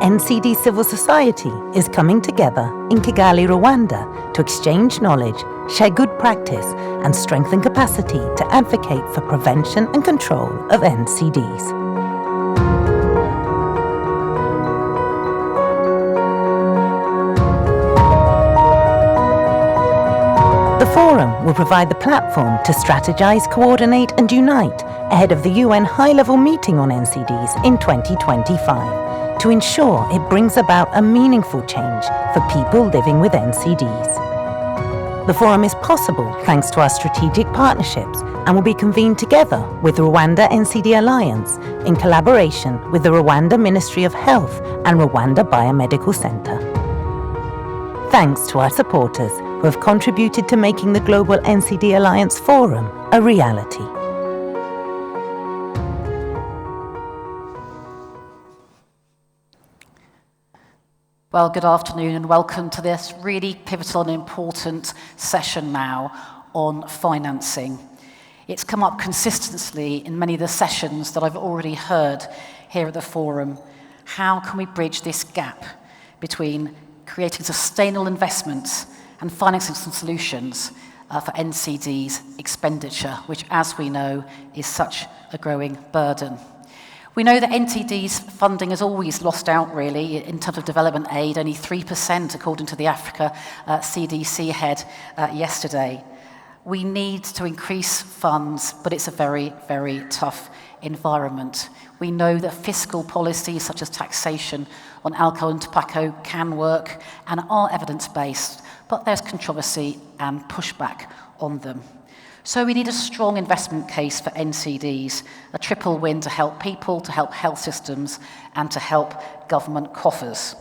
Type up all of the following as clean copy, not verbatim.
NCD civil society is coming together in Kigali, Rwanda to exchange knowledge, share good practice and strengthen capacity to advocate for prevention and control of NCDs. The forum will provide the platform to strategize, coordinate and unite ahead of the UN high-level meeting on NCDs in 2025 to ensure it brings about a meaningful change for people living with NCDs. The forum is possible thanks to our strategic partnerships and will be convened together with Rwanda NCD Alliance in collaboration with the Rwanda Ministry of Health and Rwanda Biomedical Center. Thanks to our supporters who have contributed to making the Global NCD Alliance Forum a reality. Well, good afternoon and welcome to this really pivotal and important session now on financing. It's come up consistently in many of the sessions that I've already heard here at the forum. How can we bridge this gap between creating sustainable investments and financing some solutions for NCD's expenditure, which, as we know, is such a growing burden? We know that NCD's funding has always lost out, really, in terms of development aid, only 3%, according to the Africa CDC head yesterday. We need to increase funds, but it's a very, very tough environment. We know that fiscal policies such as taxation on alcohol and tobacco can work and are evidence-based, but there's controversy and pushback on them. So we need a strong investment case for NCDs, a triple win to help people, to help health systems, and to help government coffers.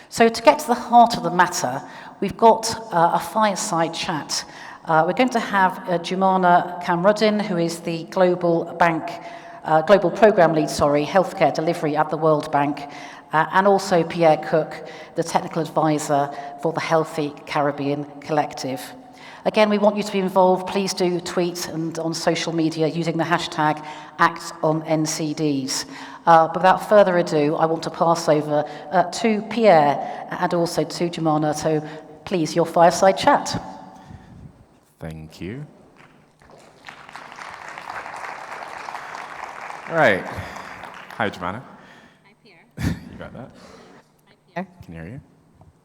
So to get to the heart of the matter, we've got a fireside chat. We're going to have Jumana Kamruddin, who is the Global Program Lead, Healthcare Delivery at the World Bank, and also Pierre Cook, the Technical Advisor for the Healthy Caribbean Collective. Again, we want you to be involved. Please do tweet and on social media using the hashtag #ActOnNCDs. But without further ado, I want to pass over to Pierre and also to Jumana. So please, your fireside chat. Thank you. All right. Hi, Jumana. Hi, Pierre. You got that? Hi, Pierre. Can you hear you?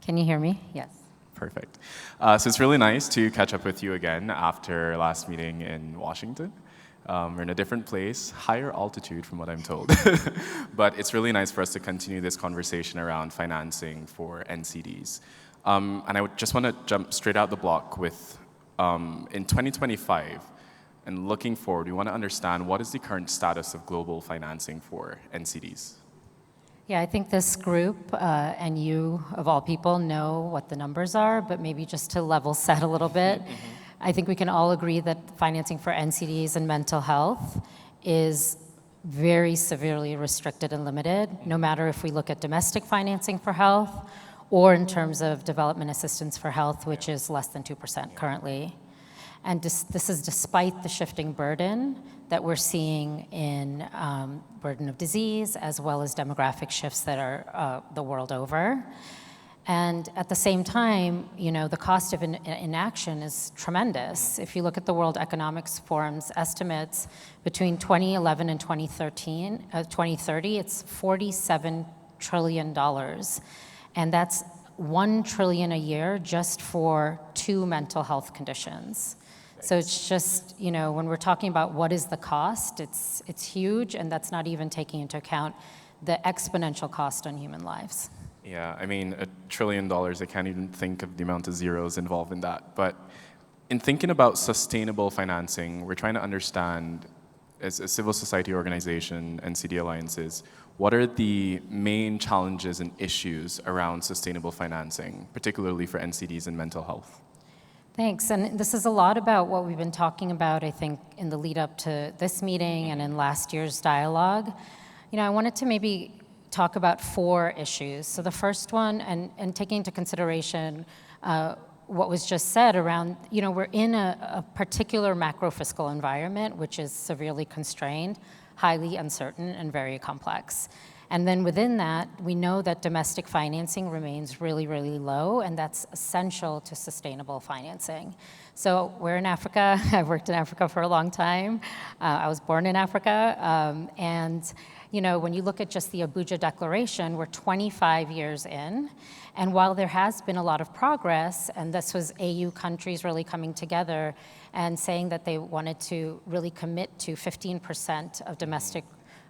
Can you hear me? Yes. Perfect. So it's really nice to catch up with you again after last meeting in Washington. We're in a different place, higher altitude from what I'm told. But it's really nice for us to continue this conversation around financing for NCDs. And I just want to jump straight out the block with, in 2025, and looking forward, we want to understand what is the current status of global financing for NCDs? Yeah, I think this group and you, of all people, know what the numbers are, but maybe just to level set a little bit, I think we can all agree that financing for NCDs and mental health is very severely restricted and limited, no matter if we look at domestic financing for health or in terms of development assistance for health, which is less than 2% currently. And this is despite the shifting burden that we're seeing in burden of disease, as well as demographic shifts that are the world over. And at the same time, the cost of inaction is tremendous. If you look at the World Economic Forum's estimates, between 2011 and 2030, it's $47 trillion. And that's $1 trillion a year just for 2 mental health conditions. So it's just, when we're talking about what is the cost, it's huge, and that's not even taking into account the exponential cost on human lives. Yeah, I mean, $1 trillion, I can't even think of the amount of zeros involved in that. But in thinking about sustainable financing, we're trying to understand, as a civil society organization, NCD Alliances, what are the main challenges and issues around sustainable financing, particularly for NCDs and mental health? Thanks, and this is a lot about what we've been talking about, I think, in the lead up to this meeting and in last year's dialogue. I wanted to maybe talk about 4 issues. So the first one, and taking into consideration what was just said around, we're in a particular macro-fiscal environment, which is severely constrained, highly uncertain, and very complex. And then within that, we know that domestic financing remains really, really low, and that's essential to sustainable financing. So we're in Africa. I've worked in Africa for a long time. I was born in Africa. And when you look at just the Abuja Declaration, we're 25 years in. And while there has been a lot of progress, and this was AU countries really coming together and saying that they wanted to really commit to 15% of domestic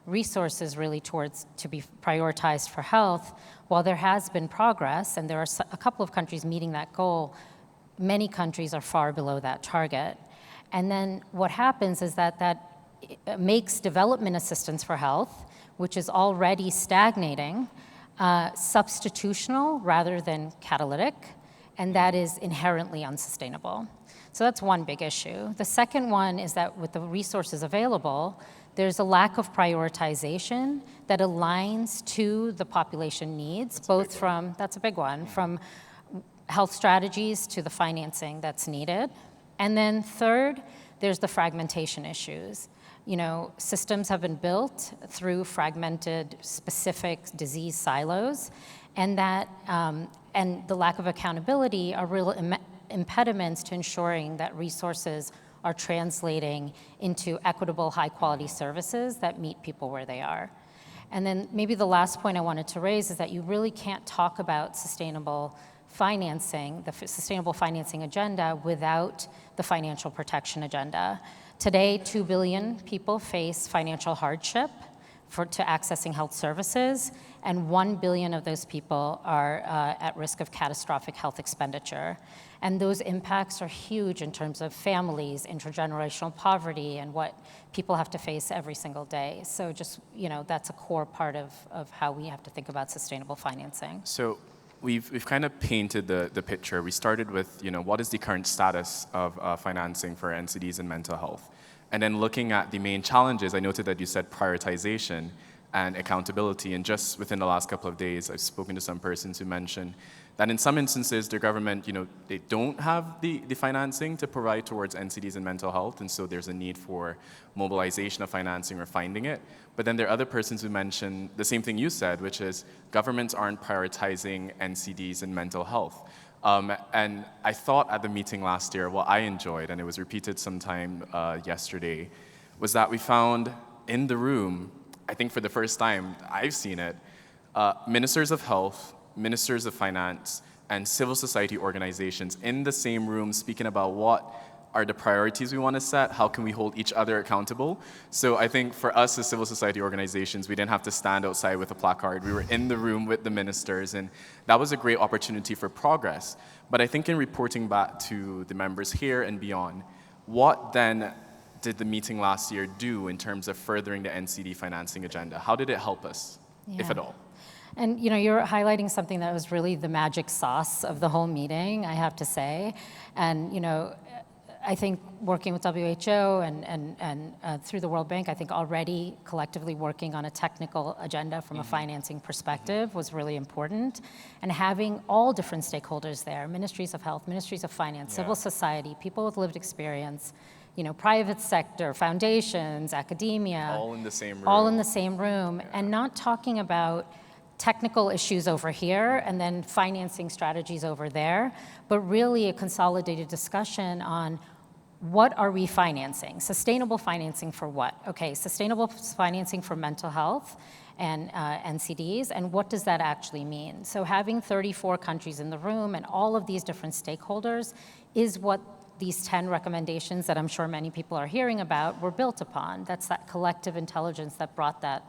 resources really to be prioritized for health, while there has been progress, and there are a couple of countries meeting that goal, many countries are far below that target. And then what happens is that makes development assistance for health, which is already stagnating, substitutional rather than catalytic, and that is inherently unsustainable. So that's one big issue. The second one is that with the resources available, there's a lack of prioritization that aligns to the population needs, that's a big one, from health strategies to the financing that's needed. And then third, there's the fragmentation issues. Systems have been built through fragmented specific disease silos, and and the lack of accountability are real impediments to ensuring that resources are translating into equitable, high-quality services that meet people where they are. And then maybe the last point I wanted to raise is that you really can't talk about sustainable financing, the sustainable financing agenda, without the financial protection agenda. Today, 2 billion people face financial hardship to accessing health services, and 1 billion of those people are at risk of catastrophic health expenditure. And those impacts are huge in terms of families, intergenerational poverty, and what people have to face every single day. So just, that's a core part of how we have to think about sustainable financing. So we've kind of painted the picture. We started with, what is the current status of financing for NCDs and mental health? And then looking at the main challenges, I noted that you said prioritization and accountability. And just within the last couple of days, I've spoken to some persons who mentioned that in some instances, their government, they don't have the financing to provide towards NCDs and mental health, and so there's a need for mobilization of financing or finding it. But then there are other persons who mention the same thing you said, which is governments aren't prioritizing NCDs and mental health. And I thought at the meeting last year, what I enjoyed, and it was repeated sometime yesterday, was that we found in the room, I think for the first time I've seen it, ministers of health, ministers of finance, and civil society organizations in the same room speaking about what are the priorities we want to set, how can we hold each other accountable. So I think for us as civil society organizations, we didn't have to stand outside with a placard. We were in the room with the ministers, and that was a great opportunity for progress. But I think in reporting back to the members here and beyond, what then did the meeting last year do in terms of furthering the NCD financing agenda? How did it help us, if at all? And you're highlighting something that was really the magic sauce of the whole meeting, I have to say. And I think working with WHO and through the World Bank, I think already collectively working on a technical agenda from a financing perspective was really important. And having all different stakeholders there, ministries of health, ministries of finance, civil society, people with lived experience, private sector, foundations, academia. All in the same room. All in the same room, and not talking about technical issues over here and then financing strategies over there, but really a consolidated discussion on what are we financing? Sustainable financing for what? Okay, sustainable financing for mental health and NCDs, and what does that actually mean? So having 34 countries in the room and all of these different stakeholders is what these 10 recommendations that I'm sure many people are hearing about were built upon. That's that collective intelligence that brought that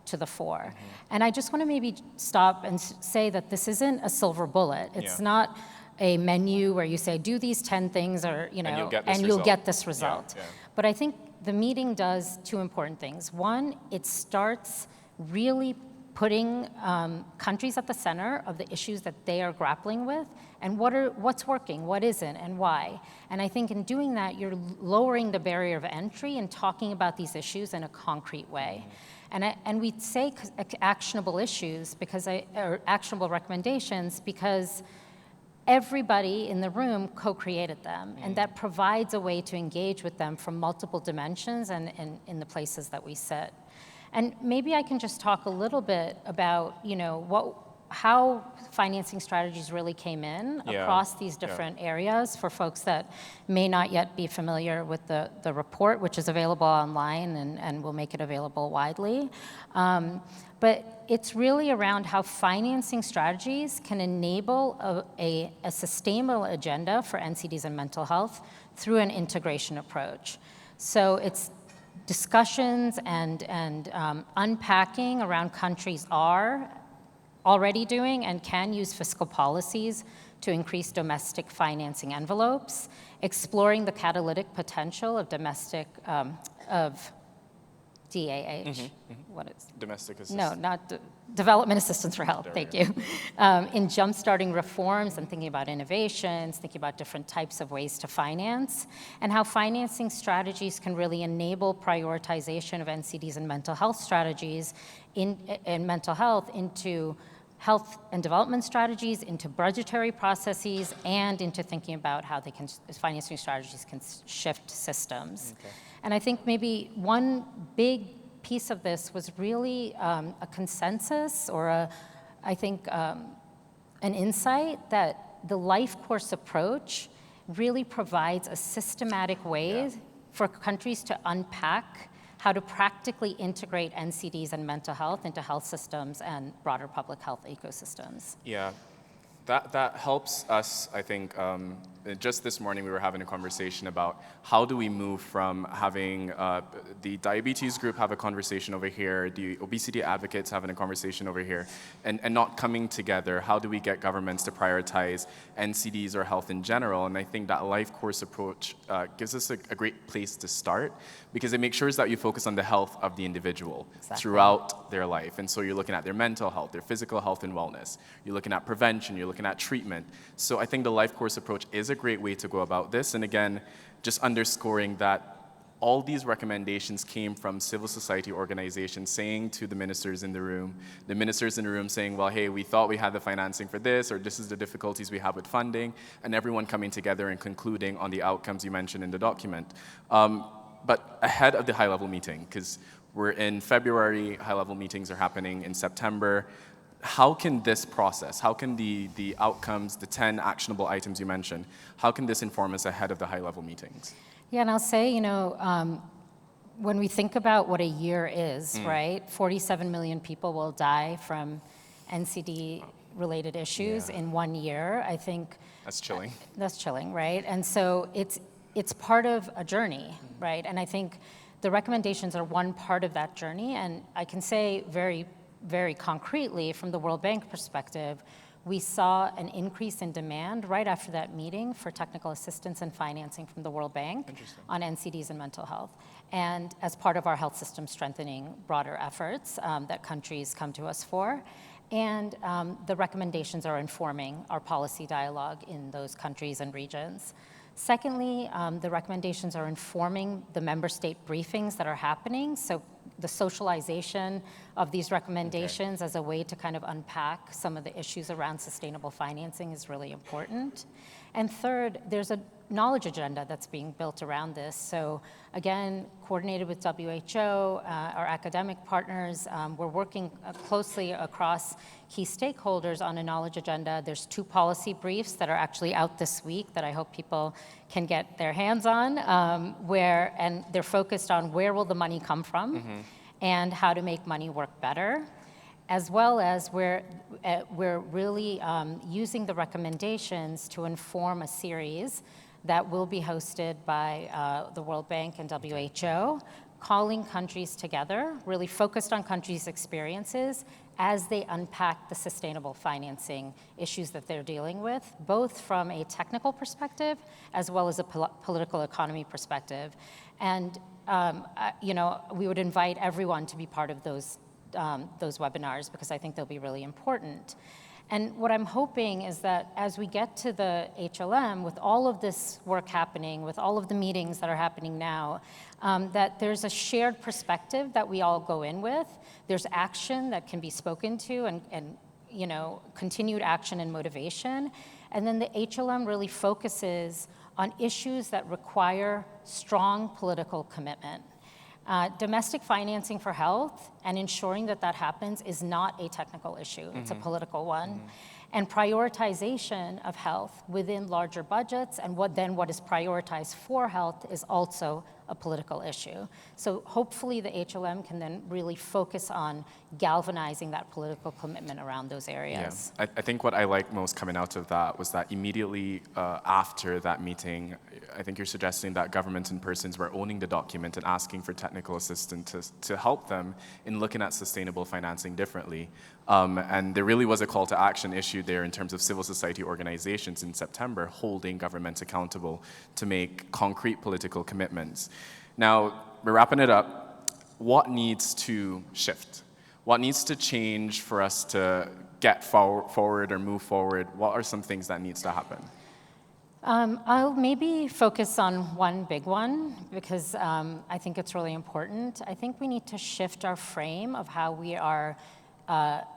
to the fore. And I just want to maybe stop and say that this isn't a silver bullet. It's not a menu where you say, do these 10 things or, and you'll get this result. But I think the meeting does two important things. One, it starts really putting countries at the center of the issues that they are grappling with, and what's working, what isn't, and why. And I think in doing that, you're lowering the barrier of entry and talking about these issues in a concrete way. And we say actionable issues or actionable recommendations because everybody in the room co-created them, and that provides a way to engage with them from multiple dimensions and in the places that we sit. And maybe I can just talk a little bit about, how financing strategies really came in across these different areas for folks that may not yet be familiar with the report, which is available online and we'll make it available widely. But it's really around how financing strategies can enable a sustainable agenda for NCDs and mental health through an integration approach. So it's discussions and unpacking around countries are already doing and can use fiscal policies to increase domestic financing envelopes, exploring the catalytic potential of domestic, of DAH. What is? Domestic assistance. No, not development assistance for health, thank you. In jumpstarting reforms and thinking about innovations, thinking about different types of ways to finance, and how financing strategies can really enable prioritization of NCDs and mental health strategies in mental health into health and development strategies, into budgetary processes, and into thinking about how financing strategies can shift systems. Okay. And I think maybe one big piece of this was really a consensus or an insight that the life course approach really provides a systematic way for countries to unpack how to practically integrate NCDs and mental health into health systems and broader public health ecosystems. Yeah, that helps us, I think. Just this morning we were having a conversation about how do we move from having the diabetes group have a conversation over here, the obesity advocates having a conversation over here, and not coming together. How do we get governments to prioritize NCDs or health in general? And I think that life course approach gives us a great place to start, because it makes sure that you focus on the health of the individual throughout their life. And so you're looking at their mental health, their physical health and wellness. You're looking at prevention, you're looking at treatment. So I think the life course approach is a great way to go about this. And again, just underscoring that all these recommendations came from civil society organizations saying to the ministers in the room saying, well, hey, we thought we had the financing for this, or this is the difficulties we have with funding, and everyone coming together and concluding on the outcomes you mentioned in the document. But ahead of the high-level meeting, because we're in February, high-level meetings are happening in September, how can this process, how can the outcomes, the 10 actionable items you mentioned, how can this inform us ahead of the high-level meetings? Yeah, and I'll say, when we think about what a year is, right, 47 million people will die from NCD-related issues in 1 year. I think that's chilling. That's chilling, right? And so it's part of a journey, right? And I think the recommendations are one part of that journey, and I can say very, very concretely from the World Bank perspective, we saw an increase in demand right after that meeting for technical assistance and financing from the World Bank on NCDs and mental health. And as part of our health system strengthening broader efforts that countries come to us for. And the recommendations are informing our policy dialogue in those countries and regions. Secondly, the recommendations are informing the member state briefings that are happening. So the socialization of these recommendations as a way to kind of unpack some of the issues around sustainable financing is really important. And third, there's a knowledge agenda that's being built around this. So again, coordinated with WHO, our academic partners, we're working closely across key stakeholders on a knowledge agenda. There's 2 policy briefs that are actually out this week that I hope people can get their hands on, and they're focused on where will the money come from and how to make money work better, as well as we're really using the recommendations to inform a series that will be hosted by the World Bank and WHO, calling countries together, really focused on countries' experiences as they unpack the sustainable financing issues that they're dealing with, both from a technical perspective as well as a political economy perspective. And we would invite everyone to be part of those webinars, because I think they'll be really important. And what I'm hoping is that as we get to the HLM, with all of this work happening, with all of the meetings that are happening now, that there's a shared perspective that we all go in with. There's action that can be spoken to, and continued action and motivation. And then the HLM really focuses on issues that require strong political commitment. Domestic financing for health and ensuring that that happens is not a technical issue, it's a political one. And prioritization of health within larger budgets and what is prioritized for health is also a political issue. So hopefully the HLM can then really focus on galvanizing that political commitment around those areas. Yeah. I think what I liked most coming out of that was that immediately after that meeting, I think you're suggesting that governments and persons were owning the document and asking for technical assistance to help them in looking at sustainable financing differently. And there really was a call to action issued there in terms of civil society organizations in September holding governments accountable to make concrete political commitments. Now, we're wrapping it up. What needs to shift? What needs to change for us to get forward or move forward? What are some things that needs to happen? I'll maybe focus on one big one because I think it's really important. I think we need to shift our frame of how we are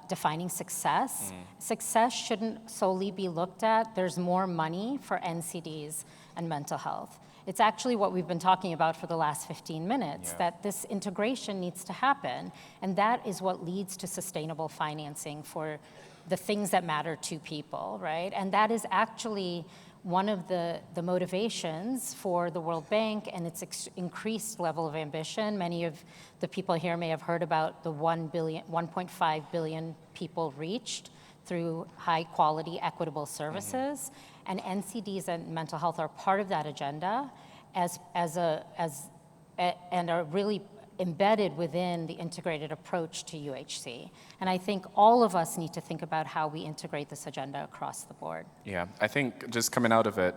defining success. Success shouldn't solely be looked at, there's more money for NCDs and mental health. It's actually what we've been talking about for the last 15 minutes, that this integration needs to happen, and that is what leads to sustainable financing for the things that matter to people, right? And that is actually one of the motivations for the World Bank and its increased level of ambition. Many of the people here may have heard about the 1.5 billion people reached through high quality, equitable services. And NCDs and mental health are part of that agenda and are really embedded within the integrated approach to UHC. And I think all of us need to think about how we integrate this agenda across the board. Yeah, I think just coming out of it,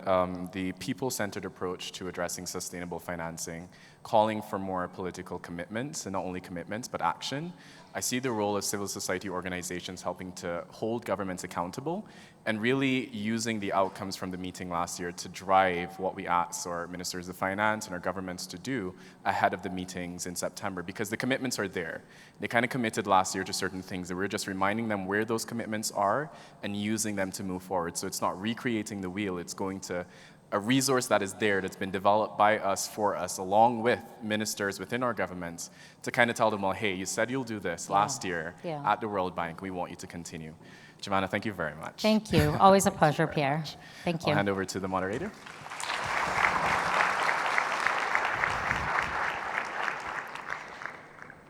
the people-centered approach to addressing sustainable financing, calling for more political commitments, and not only commitments, but action. I see the role of civil society organizations helping to hold governments accountable and really using the outcomes from the meeting last year to drive what we asked our ministers of finance and our governments to do ahead of the meetings in September, because the commitments are there. They kind of committed last year to certain things, and we're just reminding them where those commitments are and using them to move forward. So it's not recreating the wheel, it's going to a resource that is there, that's been developed by us, for us, along with ministers within our governments, to kind of tell them, well, hey, you said you'll do this last year at the World Bank. We want you to continue. Giovanna, thank you very much. Thank you. Always a pleasure, Pierre. Thank you. I'll hand over to the moderator.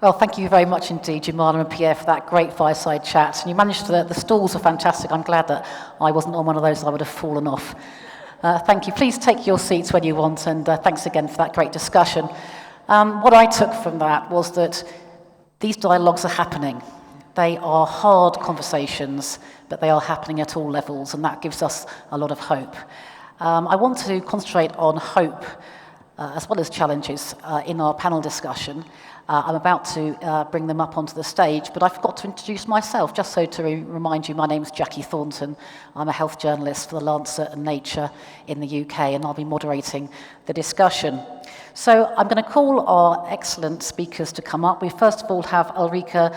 Well, thank you very much indeed, Giovanna and Pierre, for that great fireside chat. And you managed to, the stalls are fantastic. I'm glad that I wasn't on one of those, I would have fallen off. Thank you. Please take your seats when you want, and thanks again for that great discussion. What I took from that was that these dialogues are happening. They are hard conversations, but they are happening at all levels, and that gives us a lot of hope. I want to concentrate on hope as well as challenges in our panel discussion. I'm about to bring them up onto the stage, but I forgot to introduce myself. Just so to remind you, my name's Jackie Thornton. I'm a health journalist for The Lancet and Nature in the UK, and I'll be moderating the discussion. So I'm going to call our excellent speakers to come up. We first of all have Ulrika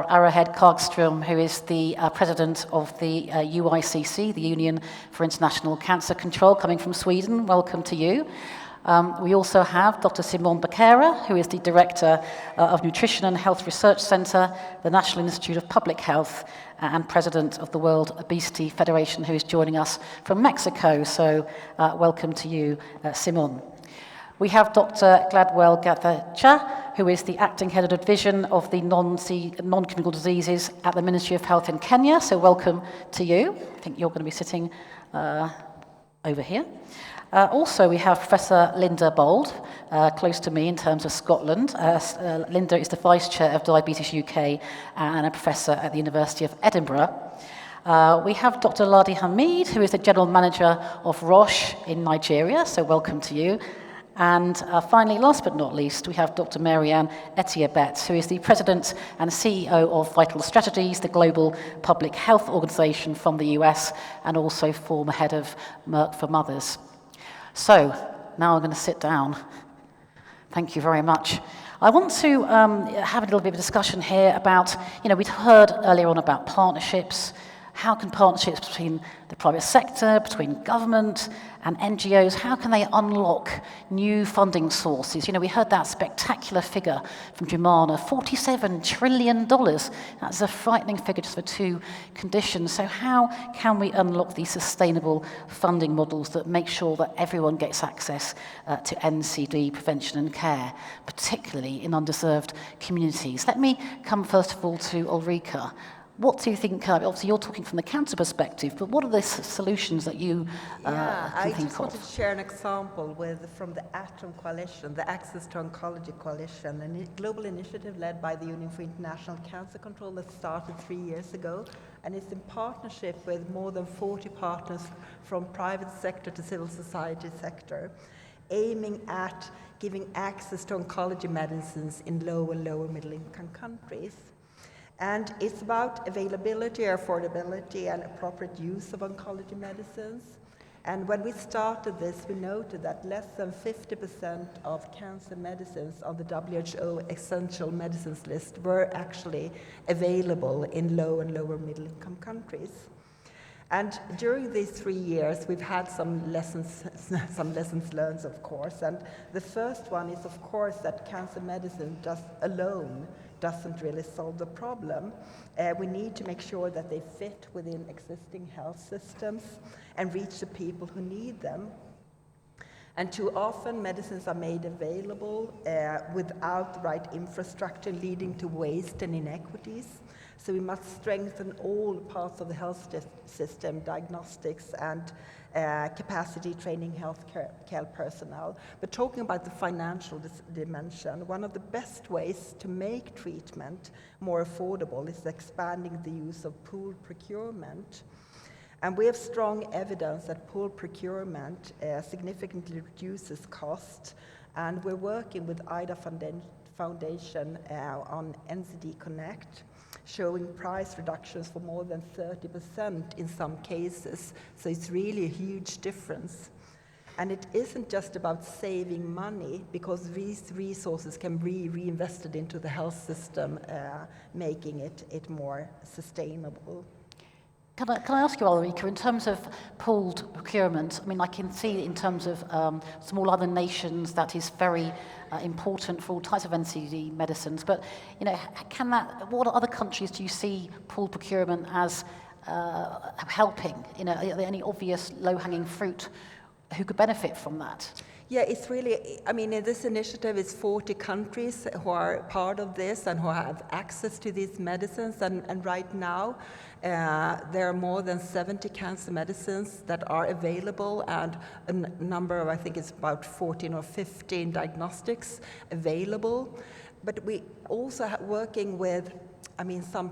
Arrowhead Kargström, who is the president of the UICC, the Union for International Cancer Control, coming from Sweden. Welcome to you. We also have Dr. Simon Becerra, who is the Director of Nutrition and Health Research Centre, the National Institute of Public Health, and President of the World Obesity Federation, who is joining us from Mexico. So welcome to you, Simon. We have Dr. Gladwell Gathacha, who is the Acting Head of the Division of the Non-Communicable Diseases at the Ministry of Health in Kenya. So welcome to you. I think you're going to be sitting over here. Also, we have Professor Linda Bold, close to me in terms of Scotland. Linda is the Vice Chair of Diabetes UK and a Professor at the University of Edinburgh. We have Dr. Ladi Hamid, who is the General Manager of Roche in Nigeria, so welcome to you. And finally, last but not least, we have Dr. Marianne Etienne-Betts, who is the President and CEO of Vital Strategies, the global public health organization from the US, and also former head of Merck for Mothers. So, now I'm going to sit down. Thank you very much. I want to have a little bit of a discussion here about, we'd heard earlier on about partnerships, how can partnerships between the private sector, between government and NGOs, how can they unlock new funding sources? You know, we heard that spectacular figure from Jumana, $47 trillion. That's a frightening figure just for 2 conditions. So how can we unlock these sustainable funding models that make sure that everyone gets access to NCD prevention and care, particularly in underserved communities? Let me come first of all to Ulrika. What do you think, obviously you're talking from the cancer perspective, but what are the solutions that you can I think just wanted of? to share an example from the ATOM Coalition, the Access to Oncology Coalition, a global initiative led by the Union for International Cancer Control that started 3 years ago, and it's in partnership with more than 40 partners from private sector to civil society sector, aiming at giving access to oncology medicines in low and lower middle income countries. And it's about availability, affordability, and appropriate use of oncology medicines. And when we started this, we noted that less than 50% of cancer medicines on the WHO essential medicines list were actually available in low and lower middle income countries. And during these 3 years, we've had some lessons learned, of course. And the first one is, of course, that cancer medicine just alone doesn't really solve the problem. We need to make sure that they fit within existing health systems and reach the people who need them. And too often, medicines are made available without the right infrastructure, leading to waste and inequities. So we must strengthen all parts of the health system, diagnostics and capacity training healthcare personnel. But talking about the financial dimension, one of the best ways to make treatment more affordable is expanding the use of pooled procurement. And we have strong evidence that pooled procurement significantly reduces cost. And we're working with IDA Foundation on NCD Connect, showing price reductions for more than 30% in some cases. So it's really a huge difference. And it isn't just about saving money, because these resources can be reinvested into the health system, making it more sustainable. Can I ask you, Ulrika, in terms of pooled procurement, I mean, I can see in terms of small other nations that is very important for all types of NCD medicines, but, you know, what other countries do you see pooled procurement as helping? You know, are there any obvious low-hanging fruit who could benefit from that? Yeah, it's really, I mean, in this initiative, it's 40 countries who are part of this and who have access to these medicines. And right now, there are more than 70 cancer medicines that are available, and a number of, I think it's about 14 or 15 diagnostics available. But we also are working with, I mean, some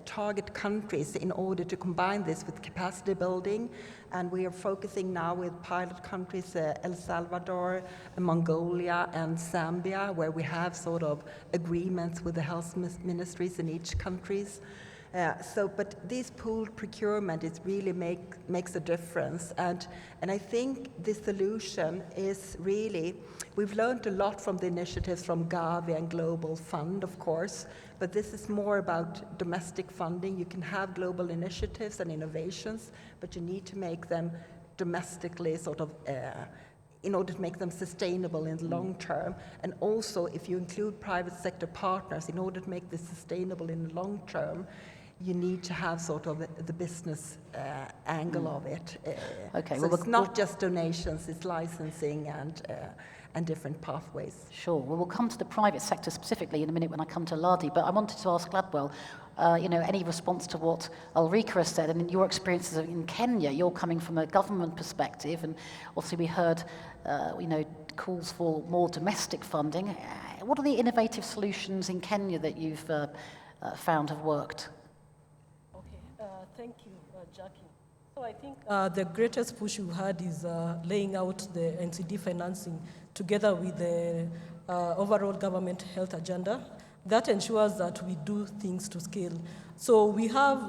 target countries in order to combine this with capacity building. And we are focusing now with pilot countries, El Salvador, Mongolia, and Zambia, where we have sort of agreements with the health ministries in each countries. But this pooled procurement is really makes a difference. And I think the solution is really, we've learned a lot from the initiatives from Gavi and Global Fund, of course, but this is more about domestic funding. You can have global initiatives and innovations, but you need to make them domestically sort of, in order to make them sustainable in the long term. And also, if you include private sector partners, in order to make this sustainable in the long term, you need to have sort of the business angle of it. Okay, so it's not just donations, it's licensing and different pathways. Sure. Well, we'll come to the private sector specifically in a minute when I come to Ladi, but I wanted to ask Gladwell, you know, any response to what Ulrika has said, and in your experiences in Kenya, you're coming from a government perspective, and obviously we heard, you know, calls for more domestic funding. What are the innovative solutions in Kenya that you've found have worked? Thank you, Jackie. So I think the greatest push we've had is laying out the NCD financing together with the overall government health agenda. That ensures that we do things to scale. So we have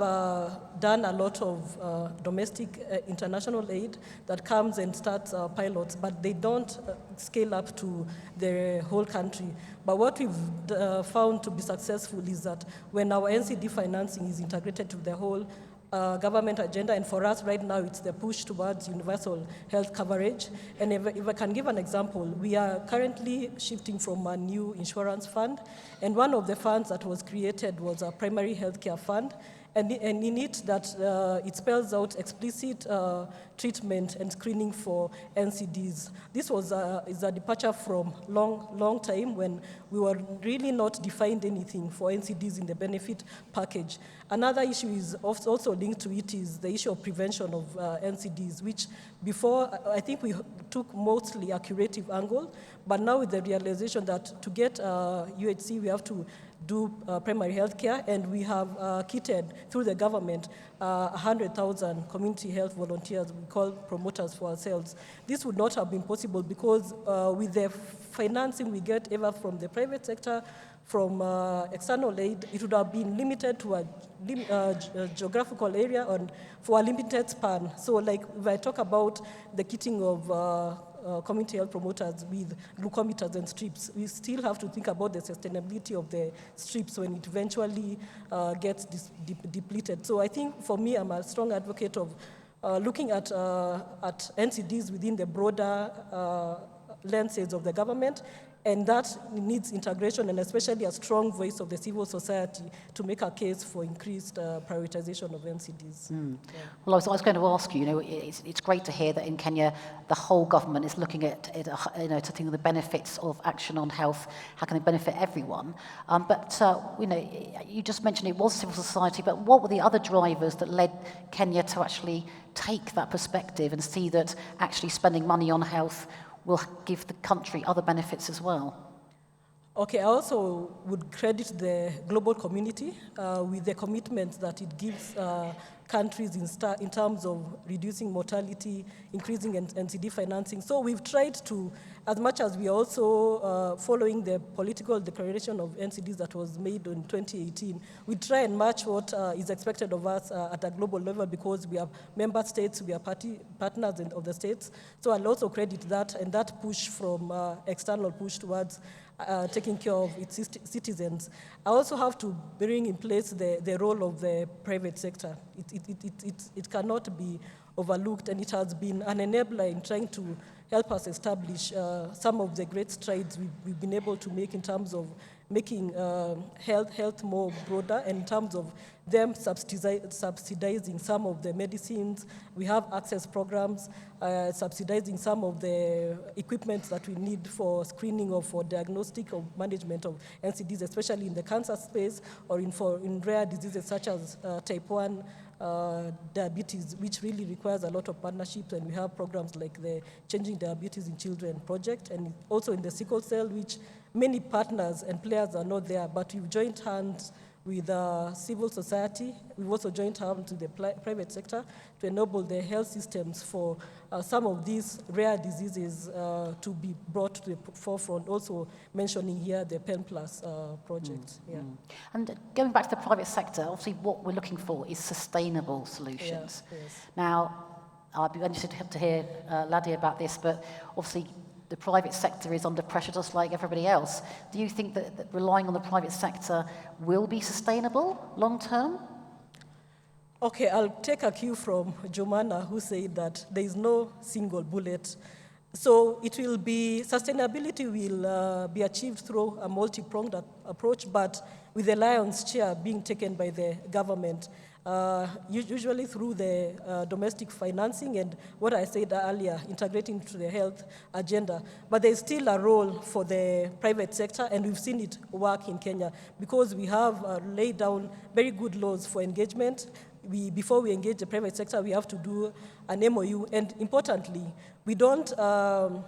done a lot of domestic international aid that comes and starts pilots, but they don't scale up to the whole country. But what we've found to be successful is that when our NCD financing is integrated to the whole government agenda, and for us right now it's the push towards universal health coverage. And if I can give an example, we are currently shifting from a new insurance fund, and one of the funds that was created was a primary healthcare fund. And in it, it spells out explicit treatment and screening for NCDs. This is a departure from long time when we were really not defined anything for NCDs in the benefit package. Another issue is also linked to it is the issue of prevention of NCDs, which before I think we took mostly a curative angle, but now with the realization that to get UHC we have to do primary health care, and we have kitted through the government 100,000 community health volunteers we call promoters for ourselves. This would not have been possible because with the financing we get ever from the private sector, from external aid, it would have been limited to a geographical area and for a limited span. So like if I talk about the kitting of community health promoters with glucometers and strips, we still have to think about the sustainability of the strips when it eventually gets depleted. So I think for me, I'm a strong advocate of looking at NCDs within the broader lenses of the government, and that needs integration and especially a strong voice of the civil society to make a case for increased prioritization of NCDs. Yeah. Well, I was going to ask you, it's great to hear that in Kenya, the whole government is looking at it, to think of the benefits of action on health, how can it benefit everyone? But you just mentioned it was civil society, but what were the other drivers that led Kenya to actually take that perspective and see that actually spending money on health will give the country other benefits as well? Okay, I also would credit the global community with the commitment that it gives countries in terms of reducing mortality, increasing NCD financing. So we've tried to, as much as we are also following the political declaration of NCDs that was made in 2018, we try and match what is expected of us at a global level because we are member states, we are partners of the states. So I'll also credit that and that push from external push towards taking care of its citizens. I also have to bring in place the role of the private sector. It cannot be overlooked, and it has been an enabler in trying to help us establish some of the great strides we've been able to make in terms of making health more broader, and in terms of them subsidizing some of the medicines. We have access programs, subsidizing some of the equipment that we need for screening or for diagnostic or management of NCDs, especially in the cancer space or in rare diseases such as type 1 diabetes, which really requires a lot of partnerships, and we have programs like the Changing Diabetes in Children project, and also in the sickle cell, which many partners and players are not there, but we've joined hands with civil society. We've also joined hands with the private sector to enable the health systems for some of these rare diseases to be brought to the forefront, also mentioning here the Pen Plus project. Yeah. And going back to the private sector, obviously what we're looking for is sustainable solutions. Yes. Now, I'd be interested to hear Ladia about this, but obviously the private sector is under pressure just like everybody else. Do you think that relying on the private sector will be sustainable long term? Okay, I'll take a cue from Jomana, who said that there is no single bullet. So sustainability will be achieved through a multi-pronged approach, but with the lion's share being taken by the government. Usually through the domestic financing and what I said earlier, integrating into the health agenda. But there's still a role for the private sector, and we've seen it work in Kenya because we have laid down very good laws for engagement. Before we engage the private sector, we have to do an MOU, and importantly, we don't work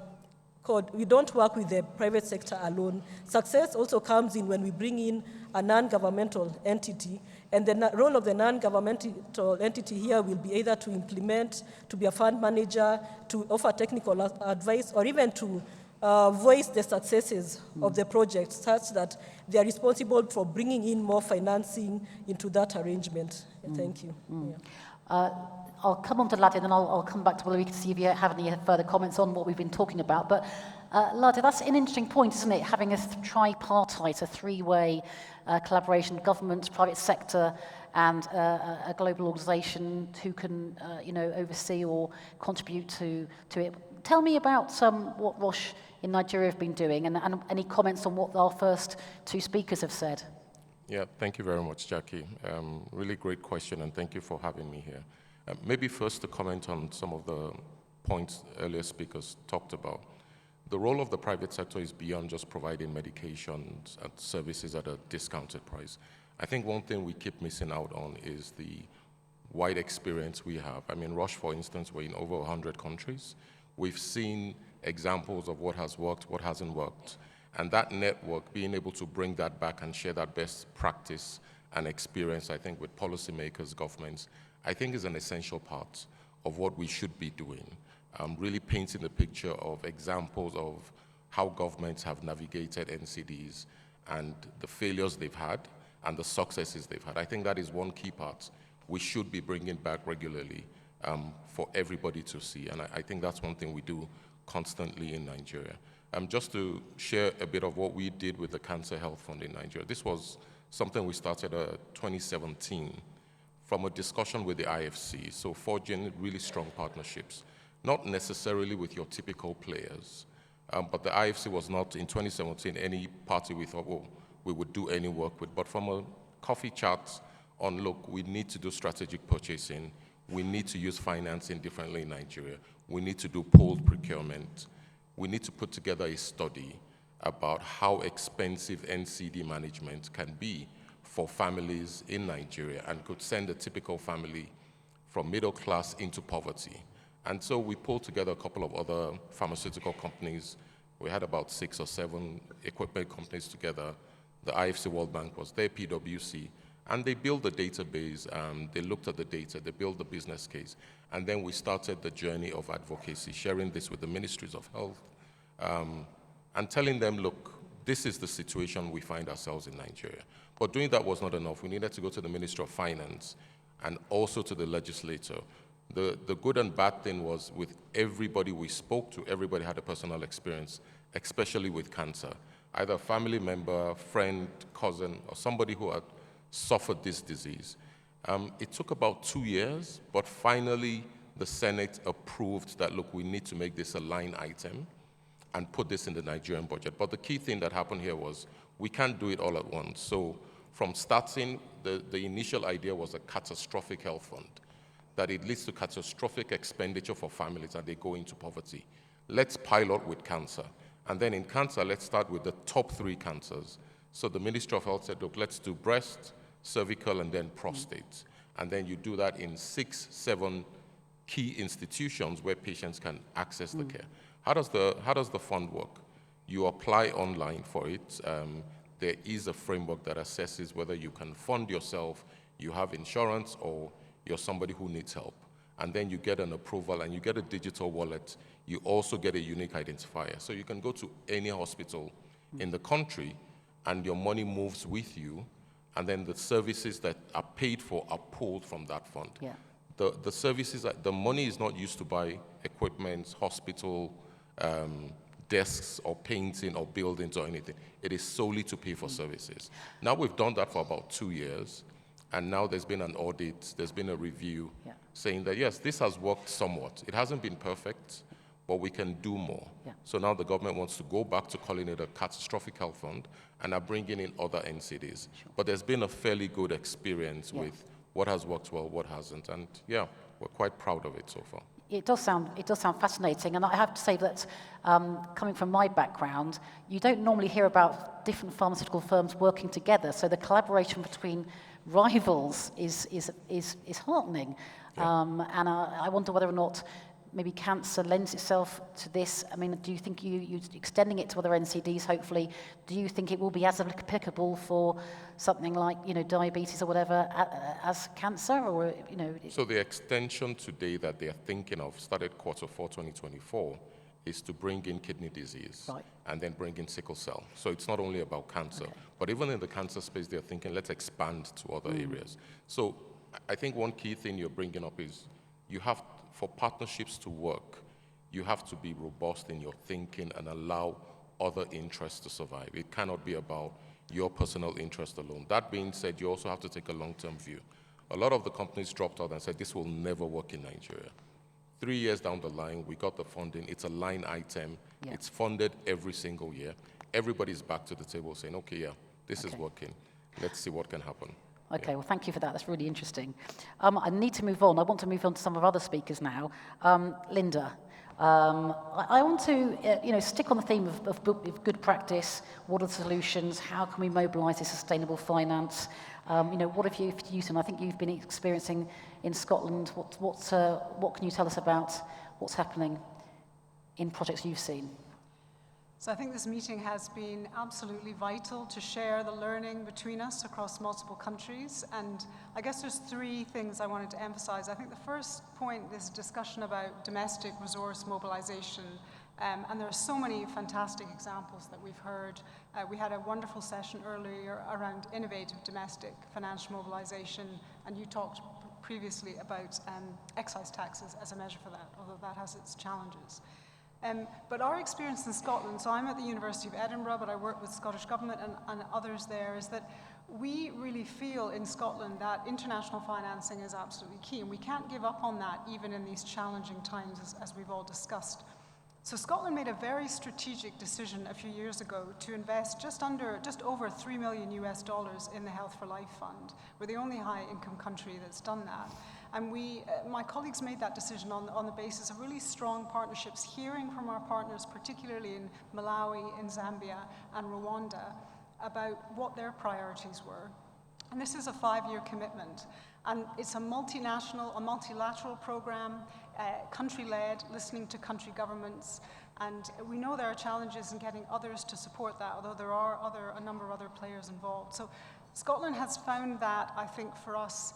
with the private sector alone. Success also comes in when we bring in a non-governmental entity, and the role of the non-governmental entity here will be either to implement, to be a fund manager, to offer technical advice, or even to voice the successes of the project such that they are responsible for bringing in more financing into that arrangement. Thank you. Yeah. I'll come on to Ladia, and then I'll come back to Willow to see if you have any further comments on what we've been talking about. But Ladia, that's an interesting point, isn't it? Having a tripartite, a three-way collaboration, government, private sector, and a global organisation who can, oversee or contribute to it. Tell me about what Roche in Nigeria have been doing, and any comments on what our first two speakers have said. Yeah, thank you very much, Jackie. Really great question, and thank you for having me here. Maybe first to comment on some of the points earlier speakers talked about. The role of the private sector is beyond just providing medications and services at a discounted price. I think one thing we keep missing out on is the wide experience we have. I mean, Roche, for instance, we're in over 100 countries. We've seen examples of what has worked, what hasn't worked. And that network, being able to bring that back and share that best practice and experience, I think, with policymakers, governments, I think is an essential part of what we should be doing. Really painting the picture of examples of how governments have navigated NCDs and the failures they've had and the successes they've had. I think that is one key part we should be bringing back regularly for everybody to see. And I think that's one thing we do constantly in Nigeria. Just to share a bit of what we did with the Cancer Health Fund in Nigeria. This was something we started in 2017 from a discussion with the IFC, so forging really strong partnerships, not necessarily with your typical players, but the IFC was not, in 2017, any party we thought, oh, we would do any work with, but from a coffee chat on, look, we need to do strategic purchasing, we need to use financing differently in Nigeria, we need to do pooled procurement, we need to put together a study about how expensive NCD management can be for families in Nigeria and could send a typical family from middle class into poverty. And so we pulled together a couple of other pharmaceutical companies. We had about 6 or 7 equipment companies together. The IFC World Bank was there, PwC, and they built the database, they looked at the data, they built the business case, and then we started the journey of advocacy, sharing this with the ministries of health, and telling them, look, this is the situation we find ourselves in Nigeria. But doing that was not enough. We needed to go to the Ministry of Finance and also to the legislator. The good and bad thing was with everybody we spoke to, everybody had a personal experience, especially with cancer. Either a family member, friend, cousin, or somebody who had suffered this disease. It took about 2 years, but finally the Senate approved that, look, we need to make this a line item and put this in the Nigerian budget. But the key thing that happened here was we can't do it all at once. So from starting, the initial idea was a catastrophic health fund, that it leads to catastrophic expenditure for families and they go into poverty. Let's pilot with cancer. And then in cancer, let's start with the top 3 cancers. So the Ministry of Health said, look, let's do breast, cervical, and then prostate. And then you do that in 6, 7 key institutions where patients can access the care. How does the fund work? You apply online for it. There is a framework that assesses whether you can fund yourself, you have insurance, or you're somebody who needs help. And then you get an approval and you get a digital wallet. You also get a unique identifier. So you can go to any hospital in the country and your money moves with you, and then the services that are paid for are pulled from that fund. Yeah. The services, the money is not used to buy equipment, hospital, desks or painting or buildings or anything. It is solely to pay for services. Now we've done that for about 2 years, and now there's been an audit, there's been a review saying that, yes, this has worked somewhat. It hasn't been perfect, but we can do more. Yeah. So now the government wants to go back to calling it a catastrophic health fund and are bringing in other NCDs. Sure. But there's been a fairly good experience with what has worked well, what hasn't, and yeah, we're quite proud of it so far. It does sound fascinating, and I have to say that coming from my background, you don't normally hear about different pharmaceutical firms working together. So the collaboration between rivals is heartening, and I wonder whether or not maybe cancer lends itself to this. I mean, do you think you extending it to other NCDs? Hopefully, do you think it will be as applicable for something like diabetes or whatever as cancer, or So the extension today that they are thinking of, started Q4 2024, is to bring in kidney disease and then bring in sickle cell. So it's not only about cancer, but even in the cancer space, they're thinking, let's expand to other areas. So I think one key thing you're bringing up is you have, for partnerships to work, you have to be robust in your thinking and allow other interests to survive. It cannot be about your personal interest alone. That being said, you also have to take a long-term view. A lot of the companies dropped out and said, this will never work in Nigeria. 3 years down the line, we got the funding. It's a line item. Yeah. It's funded every single year. Everybody's back to the table saying, okay, yeah, this is working. Let's see what can happen. Okay, well, thank you for that. That's really interesting. I need to move on. I want to move on to some of our other speakers now. Linda, I want to stick on the theme of good practice. What are the solutions? How can we mobilise this sustainable finance? What have you used? And I think you've been experiencing in Scotland. What can you tell us about what's happening in projects you've seen? So I think this meeting has been absolutely vital to share the learning between us across multiple countries. And I guess there's three things I wanted to emphasize. I think the first point is a discussion about domestic resource mobilization. And there are so many fantastic examples that we've heard. We had a wonderful session earlier around innovative domestic financial mobilization, and you talked previously about excise taxes as a measure for that, although that has its challenges. But our experience in Scotland, so I'm at the University of Edinburgh, but I work with Scottish Government and others there, is that we really feel in Scotland that international financing is absolutely key, and we can't give up on that even in these challenging times, as we've all discussed. So Scotland made a very strategic decision a few years ago to invest just over $3 million in the Health for Life Fund. We're the only high-income country that's done that. And my colleagues made that decision on the basis of really strong partnerships, hearing from our partners, particularly in Malawi, in Zambia, and Rwanda, about what their priorities were. And this is a 5-year commitment. And it's a multilateral program, country-led, listening to country governments. And we know there are challenges in getting others to support that, although there are a number of other players involved. So Scotland has found that, I think, for us,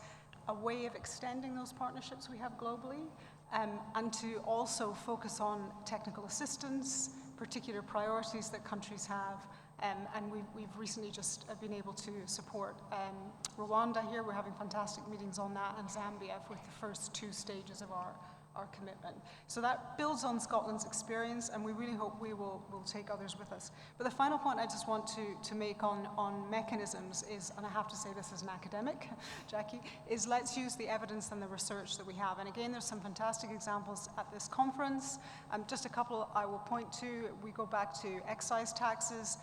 a way of extending those partnerships we have globally, and to also focus on technical assistance, particular priorities that countries have. And we've recently just been able to support Rwanda here. We're having fantastic meetings on that, and Zambia with the first 2 stages of our commitment. So that builds on Scotland's experience, and we really hope we'll take others with us. But the final point I just want to make on mechanisms is, and I have to say this as an academic, Jackie, is let's use the evidence and the research that we have. And again, there's some fantastic examples at this conference. Just a couple I will point to. We go back to excise taxes.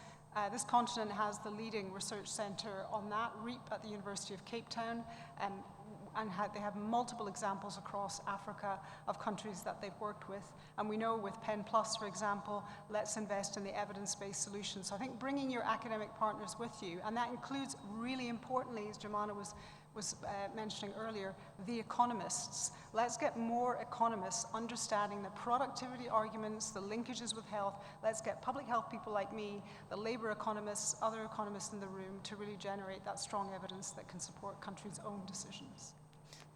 This continent has the leading research centre on that, REAP, at the University of Cape Town, and they have multiple examples across Africa of countries that they've worked with. And we know with Pen Plus, for example, let's invest in the evidence-based solutions. So I think bringing your academic partners with you, and that includes, really importantly, as Jemana was mentioning earlier, the economists. Let's get more economists understanding the productivity arguments, the linkages with health. Let's get public health people like me, the labor economists, other economists in the room to really generate that strong evidence that can support countries' own decisions.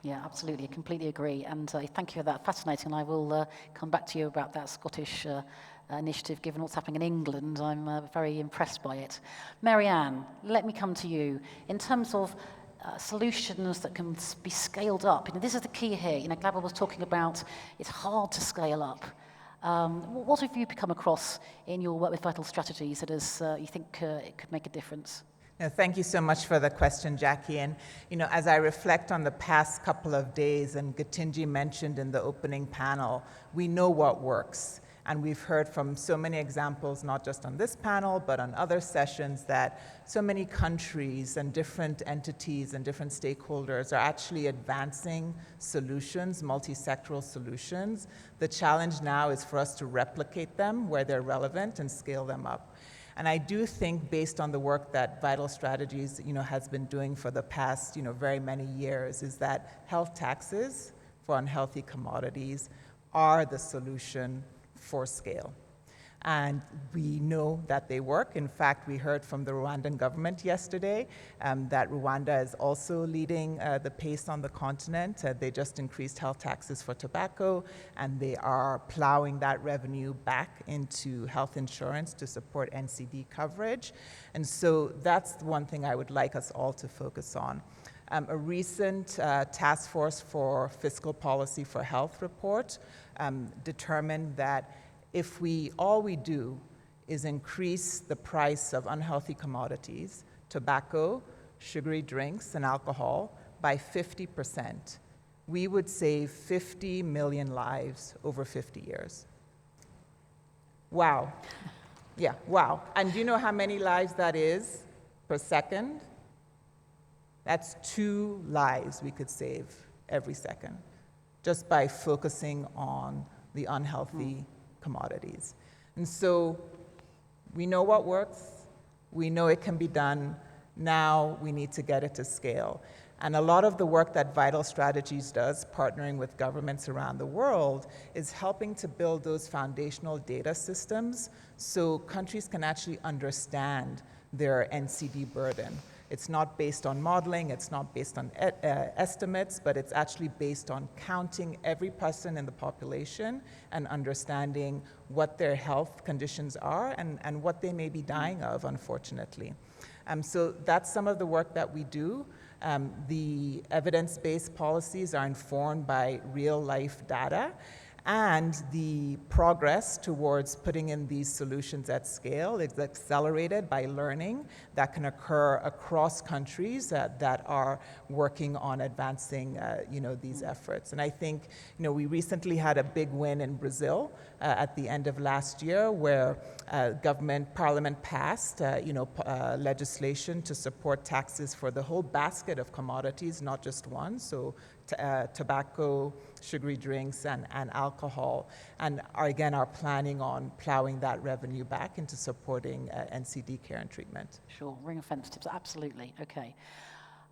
Yeah, absolutely. I completely agree. And thank you for that. Fascinating. And I will come back to you about that Scottish initiative, given what's happening in England. I'm very impressed by it. Marianne, let me come to you. In terms of solutions that can be scaled up. This is the key here. Glabber was talking about it's hard to scale up. What have you come across in your work with Vital Strategies that you think it could make a difference? Thank you so much for the question, Jackie. And as I reflect on the past couple of days, and Gatinji mentioned in the opening panel, we know what works. And we've heard from so many examples, not just on this panel, but on other sessions, that so many countries and different entities and different stakeholders are actually advancing solutions, multi-sectoral solutions. The challenge now is for us to replicate them where they're relevant and scale them up. And I do think, based on the work that Vital Strategies has been doing for the past very many years, is that health taxes for unhealthy commodities are the solution for scale. And we know that they work. In fact, we heard from the Rwandan government yesterday that Rwanda is also leading the pace on the continent. They just increased health taxes for tobacco, and they are plowing that revenue back into health insurance to support NCD coverage. And so that's one thing I would like us all to focus on. A recent Task Force for Fiscal Policy for Health report determined that if all we do is increase the price of unhealthy commodities, tobacco, sugary drinks, and alcohol, by 50%, we would save 50 million lives over 50 years. Wow. Yeah, wow. And do you know how many lives that is per second? That's 2 lives we could save every second just by focusing on the unhealthy commodities. And so we know what works. We know it can be done. Now we need to get it to scale. And a lot of the work that Vital Strategies does, partnering with governments around the world, is helping to build those foundational data systems so countries can actually understand their NCD burden. It's not based on modeling, it's not based on estimates, but it's actually based on counting every person in the population and understanding what their health conditions are and what they may be dying of, unfortunately. So that's some of the work that we do. The evidence-based policies are informed by real-life data, and the progress towards putting in these solutions at scale is accelerated by learning that can occur across countries that are working on advancing these efforts. And I think we recently had a big win in Brazil at the end of last year, where Parliament passed legislation to support taxes for the whole basket of commodities, not just one. So tobacco, sugary drinks, and alcohol, and are planning on plowing that revenue back into supporting NCD care and treatment. Sure, ring-fence tips, absolutely. Okay.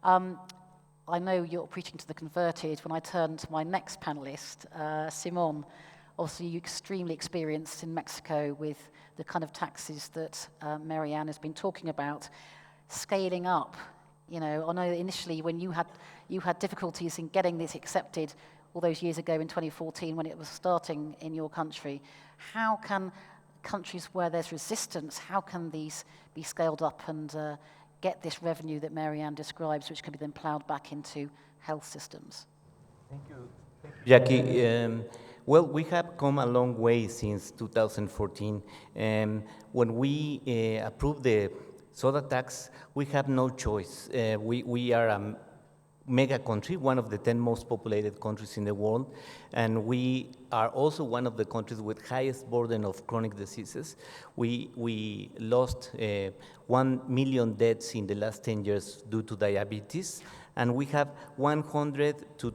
I know you're preaching to the converted. When I turn to my next panelist, Simon, obviously you're extremely experienced in Mexico with the kind of taxes that Marianne has been talking about. Scaling up, I know initially when you had difficulties in getting this accepted all those years ago in 2014 when it was starting in your country. How can countries where there's resistance, how can these be scaled up and get this revenue that Marianne describes, which can be then ploughed back into health systems? Thank you, Jackie. Well, we have come a long way since 2014. When we approved the soda tax, we have no choice. We are a mega country, one of the 10 most populated countries in the world, and we are also one of the countries with highest burden of chronic diseases. We lost 1 million deaths in the last 10 years due to diabetes, and we have 100 to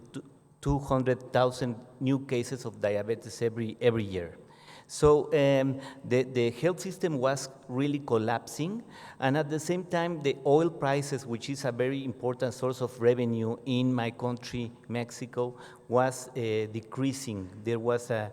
200,000 new cases of diabetes every year. So the health system was really collapsing, and at the same time, the oil prices, which is a very important source of revenue in my country, Mexico, was decreasing. There was a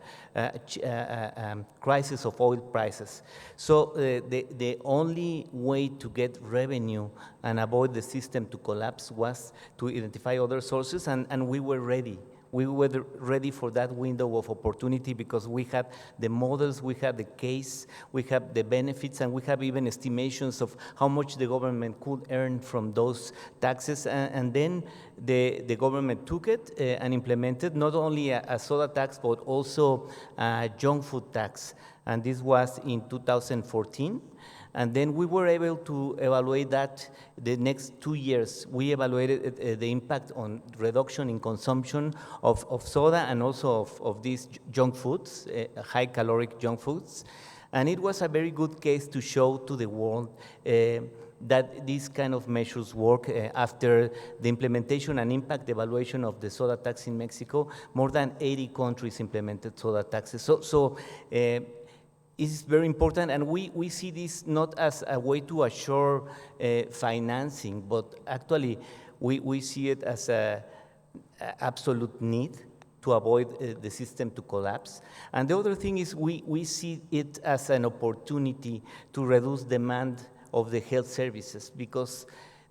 crisis of oil prices. So the only way to get revenue and avoid the system to collapse was to identify other sources, and we were ready. We were ready for that window of opportunity because we had the models, we had the case, we have the benefits, and we have even estimations of how much the government could earn from those taxes. And then the government took it and implemented not only a soda tax, but also a junk food tax. And this was in 2014. And then we were able to evaluate that the next 2 years. We evaluated the impact on reduction in consumption of soda and also of these junk foods, high caloric junk foods. And it was a very good case to show to the world that these kind of measures work. After the implementation and impact evaluation of the soda tax in Mexico, more than 80 countries implemented soda taxes. So it's very important, and we see this not as a way to assure financing, but actually we see it as an absolute need to avoid the system to collapse. And the other thing is we see it as an opportunity to reduce demand of the health services, because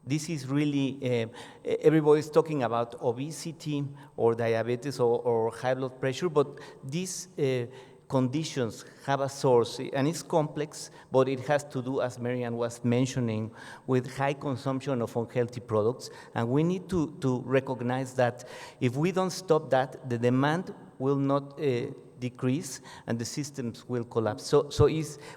this is really, everybody's talking about obesity or diabetes or high blood pressure, but these conditions have a source, and it's complex, but it has to do, as Marianne was mentioning, with high consumption of unhealthy products. And we need to recognize that if we don't stop that, the demand will not decrease and the systems will collapse. So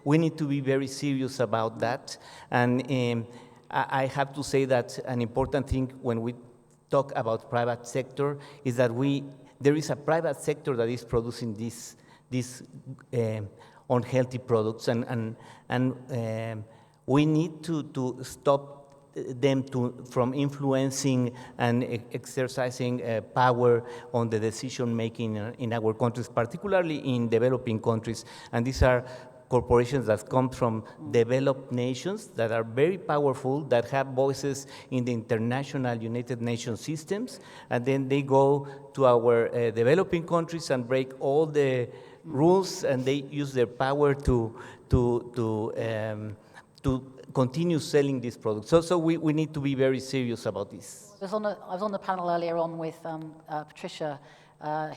we need to be very serious about that. And I have to say that an important thing when we talk about private sector is that there is a private sector that is producing these unhealthy products, and we need to stop them from influencing and exercising power on the decision making in our countries, particularly in developing countries. And these are corporations that come from developed nations that are very powerful, that have voices in the international United Nations systems, and then they go to our developing countries and break all the rules, and they use their power to continue selling these products. So we need to be very serious about this. I was on the panel earlier on with Patricia,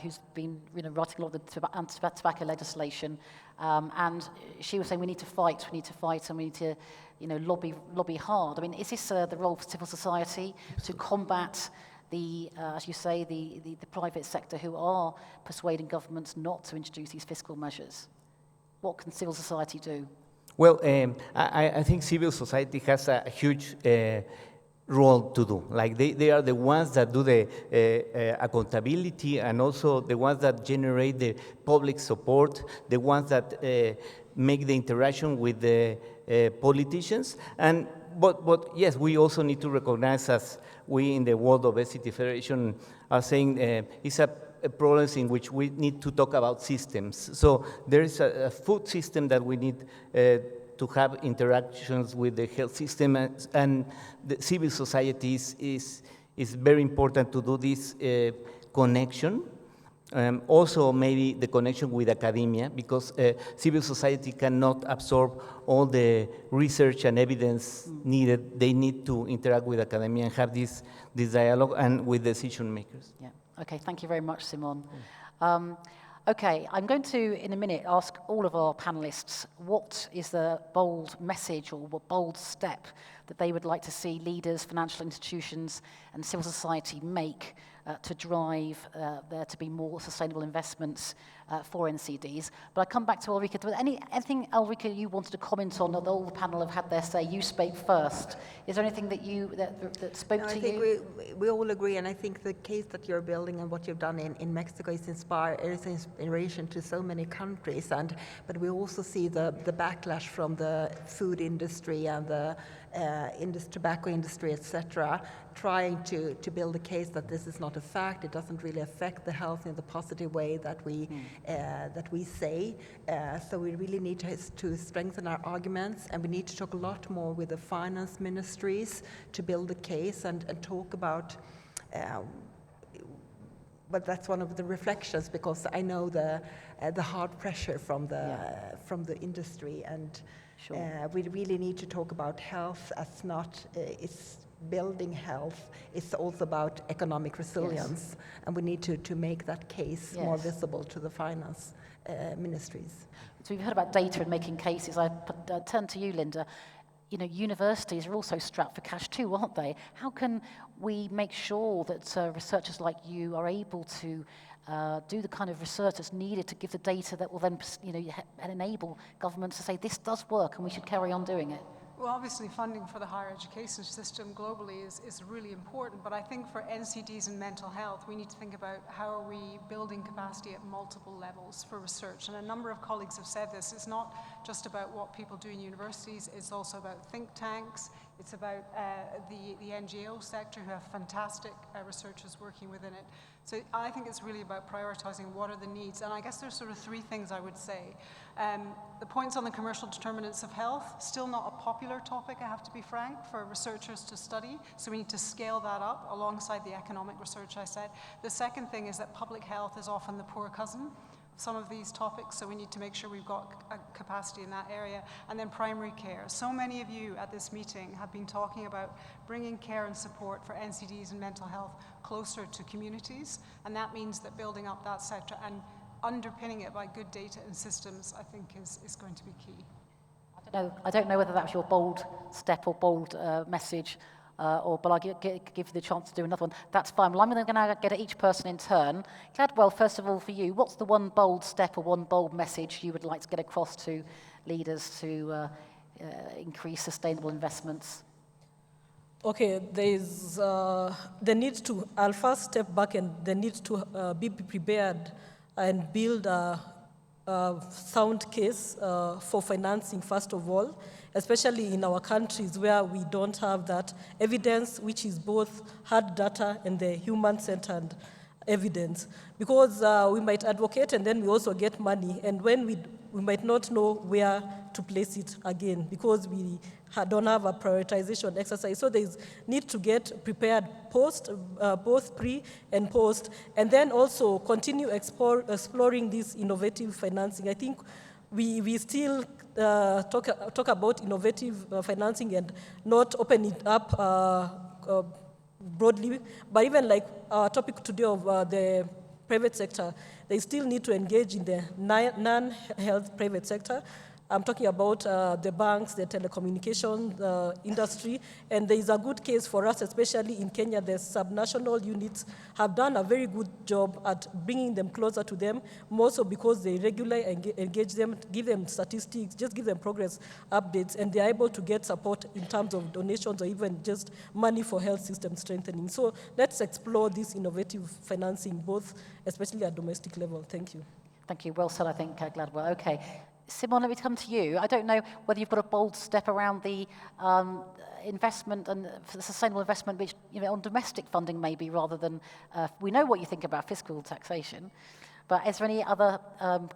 who's been writing a lot of the anti-tobacco legislation, and she was saying we need to fight, and we need to lobby hard. I mean, is this the role of civil society to combat the, as you say, the private sector who are persuading governments not to introduce these fiscal measures? What can civil society do? Well, I think civil society has a huge role to do. Like they are the ones that do the accountability, and also the ones that generate the public support, the ones that make the interaction with the politicians. But yes, we also need to recognize, as we in the World Obesity Federation are saying, it's a problems in which we need to talk about systems. So there is a food system that we need to have interactions with the health system, and the civil society is very important to do this connection. Also maybe the connection with academia, because civil society cannot absorb all the research and evidence needed. They need to interact with academia and have this dialogue, and with decision makers. Yeah. Okay, thank you very much, Simon. Okay, I'm going to, in a minute, ask all of our panelists what is the bold message or what bold step that they would like to see leaders, financial institutions, and civil society make to drive there to be more sustainable investments for NCDs. But I come back to Ulrika. Anything, Ulrika, you wanted to comment on that all the panel have had their say? You spoke first. Is there anything that that spoke to you? I think we all agree, and I think the case that you're building and what you've done in Mexico is inspiration to so many countries. But we also see the backlash from the food industry and the tobacco industry, etc., trying to build a case that this is not a fact. It doesn't really affect the health in the positive way that we say. So we really need to strengthen our arguments, and we need to talk a lot more with the finance ministries to build a case and talk about. But that's one of the reflections, because I know the hard pressure from the industry, and we really need to talk about health as not it's building health. It's also about economic resilience, and we need to make that case more visible to the finance ministries. So we've heard about data and making cases. I turn to you, Linda. Universities are also strapped for cash too, aren't they? How can we make sure that researchers like you are able to do the kind of research that's needed to give the data that will then enable governments to say this does work and we should carry on doing it? Well, obviously, funding for the higher education system globally is really important, but I think for NCDs and mental health, we need to think about how are we building capacity at multiple levels for research. And a number of colleagues have said this. It's not just about what people do in universities, it's also about think tanks, it's about the NGO sector, who have fantastic researchers working within it. So I think it's really about prioritizing what are the needs. And I guess there's sort of three things I would say. The points on the commercial determinants of health, still not a popular topic, I have to be frank, for researchers to study. So we need to scale that up alongside the economic research I said. The second thing is that public health is often the poor cousin of some of these topics, so we need to make sure we've got a capacity in that area. And then primary care. So many of you at this meeting have been talking about bringing care and support for NCDs and mental health closer to communities, and that means that building up that sector and underpinning it by good data and systems, I think, is going to be key. I don't know whether that's your bold step or bold message, but I'll give you the chance to do another one. That's fine. Well, I'm going to get at each person in turn. Gladwell, first of all, for you, what's the one bold step or one bold message you would like to get across to leaders to increase sustainable investments? Okay, there is the need to, I'll first step back and the need to be prepared and build a sound case for financing, first of all, especially in our countries where we don't have that evidence, which is both hard data and the human-centered evidence. Because we might advocate and then we also get money, and when we might not know where to place it again because we don't have a prioritization exercise. So there's need to get prepared post, both pre and post, and then also continue exploring this innovative financing. I think we still talk about innovative financing and not open it up broadly, but even like our topic today of the private sector, they still need to engage in the non-health private sector. I'm talking about the banks, the telecommunication industry, and there is a good case for us, especially in Kenya. The subnational units have done a very good job at bringing them closer to them, more so because they regularly engage them, give them statistics, just give them progress updates, and they're able to get support in terms of donations or even just money for health system strengthening. So let's explore this innovative financing, both, especially at domestic level. Thank you. Thank you. Well said, I think, Gladwell. Okay. Simon, let me come to you. I don't know whether you've got a bold step around the investment and sustainable investment, which, you know, on domestic funding maybe rather than, we know what you think about fiscal taxation, but is there any other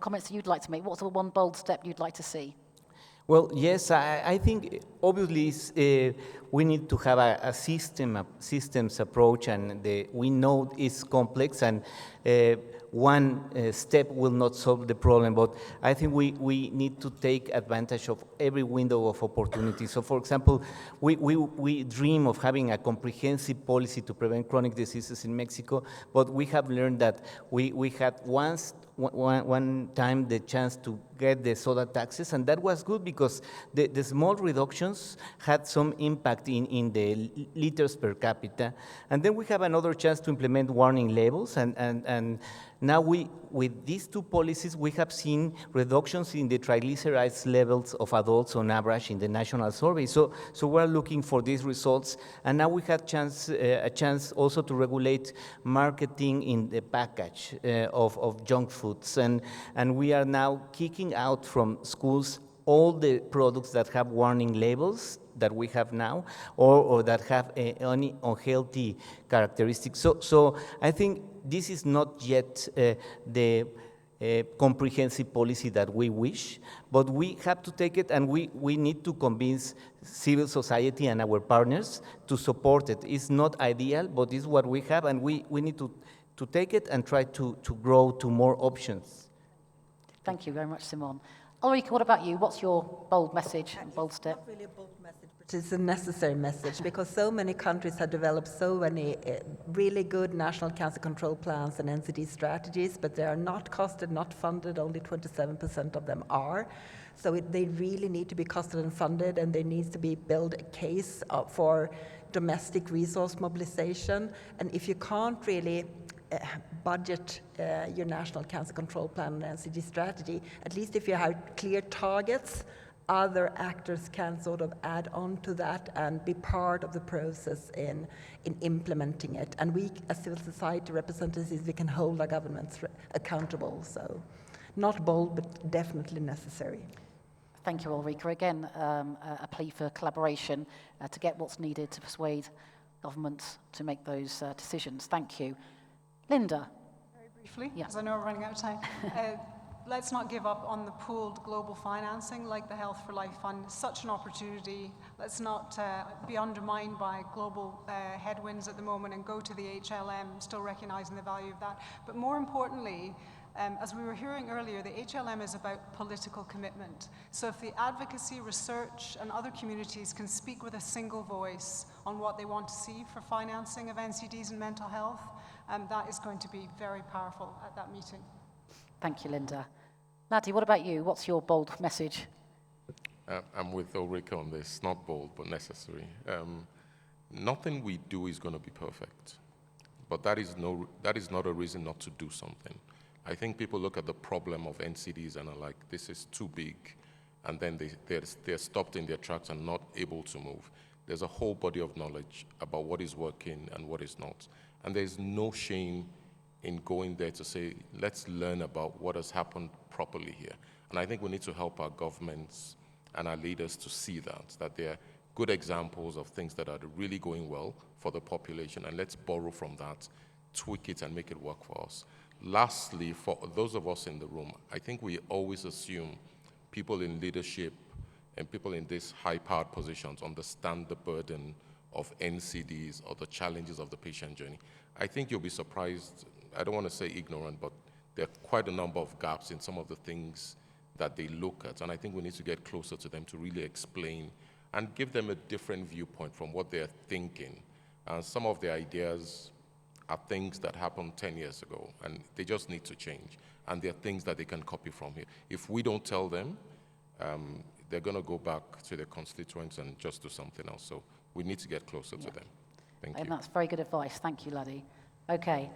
comments that you'd like to make? What's the one bold step you'd like to see? Well, yes, I think obviously we need to have a systems approach, and we know it's complex, and one step will not solve the problem, but I think we need to take advantage of every window of opportunity. So, for example, we dream of having a comprehensive policy to prevent chronic diseases in Mexico, but we have learned that we had one time the chance to get the soda taxes, and that was good because the small reductions had some impact in the liters per capita. And then we have another chance to implement warning labels, and now with these two policies, we have seen reductions in the triglycerides levels of adults on average in the national survey. So we're looking for these results, and now we have a chance also to regulate marketing in the package of junk foods, and we are now kicking out from schools all the products that have warning labels that we have now, or that have any unhealthy characteristics. So I think this is not yet the comprehensive policy that we wish, but we have to take it, and we need to convince civil society and our partners to support it. It's not ideal, but it's what we have, and we need to take it and try to grow to more options. Thank you very much, Simon. Ulrike, what about you? What's your bold message and bold step? It's not really a bold message, but it's a necessary message, because so many countries have developed so many really good national cancer control plans and NCD strategies, but they are not costed, not funded. Only 27% of them are. So they really need to be costed and funded, and there needs to be built a case for domestic resource mobilization. And if you can't really budget your national cancer control plan and NCD strategy, at least if you have clear targets, other actors can sort of add on to that and be part of the process in implementing it. And we, as civil society representatives, we can hold our governments accountable. So not bold, but definitely necessary. Thank you, Ulrike. Again, a plea for collaboration to get what's needed to persuade governments to make those decisions. Thank you. Linda. Very briefly, because I know we're running out of time. Let's not give up on the pooled global financing like the Health for Life Fund. Such an opportunity. Let's not be undermined by global headwinds at the moment and go to the HLM, still recognizing the value of that. But more importantly, as we were hearing earlier, the HLM is about political commitment. So if the advocacy, research, and other communities can speak with a single voice on what they want to see for financing of NCDs and mental health, that is going to be very powerful at that meeting. Thank you, Linda. Nadi, what about you? What's your bold message? I'm with Ulrike on this, not bold, but necessary. Nothing we do is going to be perfect, but that is not a reason not to do something. I think people look at the problem of NCDs and are like, this is too big, and then they're stopped in their tracks and not able to move. there's a whole body of knowledge about what is working and what is not. And there's no shame in going there to say, let's learn about what has happened properly here. And I think we need to help our governments and our leaders to see that they're good examples of things that are really going well for the population, and let's borrow from that, tweak it, and make it work for us. Lastly, for those of us in the room, I think we always assume people in leadership and people in these high-powered positions understand the burden of NCDs or the challenges of the patient journey. I think you'll be surprised, I don't want to say ignorant, but there are quite a number of gaps in some of the things that they look at, and I think we need to get closer to them to really explain and give them a different viewpoint from what they're thinking. Some of the ideas are things that happened 10 years ago, and they just need to change. And they're things that they can copy from here. If we don't tell them, they're going to go back to their constituents and just do something else. So we need to get closer to them. Thank you. And that's very good advice. Thank you, Luddy. Okay.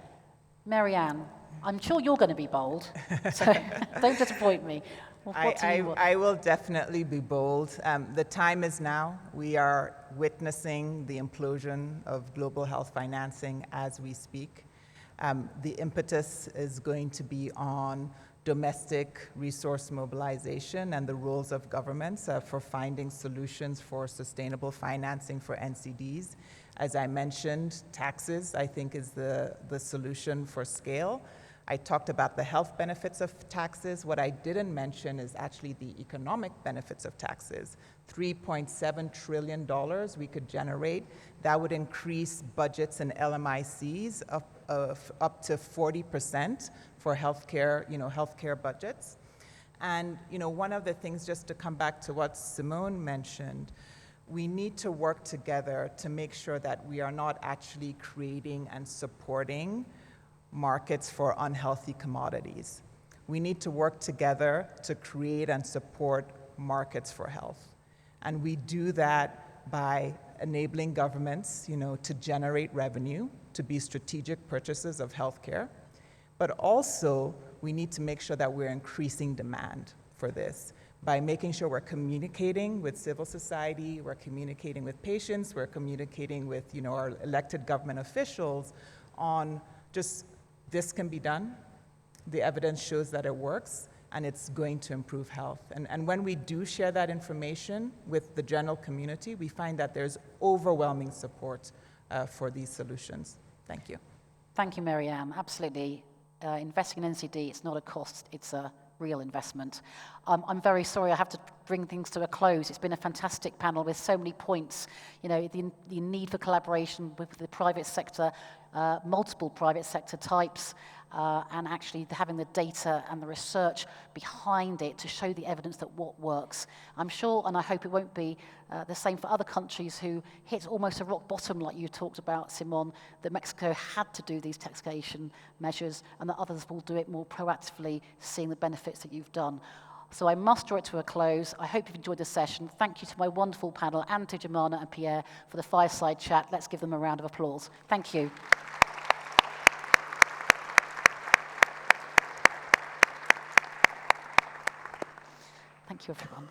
Marianne, I'm sure you're going to be bold, so don't disappoint me. What do you want? I will definitely be bold. The time is now. We are witnessing the implosion of global health financing as we speak. The impetus is going to be on domestic resource mobilization and the roles of governments for finding solutions for sustainable financing for NCDs. As I mentioned, taxes, I think, is the solution for scale. I talked about the health benefits of taxes. What I didn't mention is actually the economic benefits of taxes. $3.7 trillion we could generate. That would increase budgets and LMICs up to 40% for healthcare, healthcare budgets. And, one of the things, just to come back to what Simone mentioned, we need to work together to make sure that we are not actually creating and supporting markets for unhealthy commodities. We need to work together to create and support markets for health. And we do that by enabling governments, to generate revenue, to be strategic purchasers of healthcare. But also, we need to make sure that we're increasing demand for this by making sure we're communicating with civil society, we're communicating with patients, we're communicating with, our elected government officials on just this can be done. The evidence shows that it works, and it's going to improve health. And when we do share that information with the general community, we find that there's overwhelming support for these solutions. Thank you. Thank you, Marianne. Absolutely. Investing in NCD, it's not a cost, it's a real investment. I'm very sorry, I have to bring things to a close. It's been a fantastic panel with so many points. The need for collaboration with the private sector, multiple private sector types, and actually having the data and the research behind it to show the evidence that what works. I'm sure, and I hope it won't be the same for other countries who hit almost a rock bottom, like you talked about, Simon, that Mexico had to do these taxation measures, and that others will do it more proactively, seeing the benefits that you've done. So I must draw it to a close. I hope you've enjoyed the session. Thank you to my wonderful panel and to Jemana and Pierre for the fireside chat. Let's give them a round of applause. Thank you. Thank you, everyone.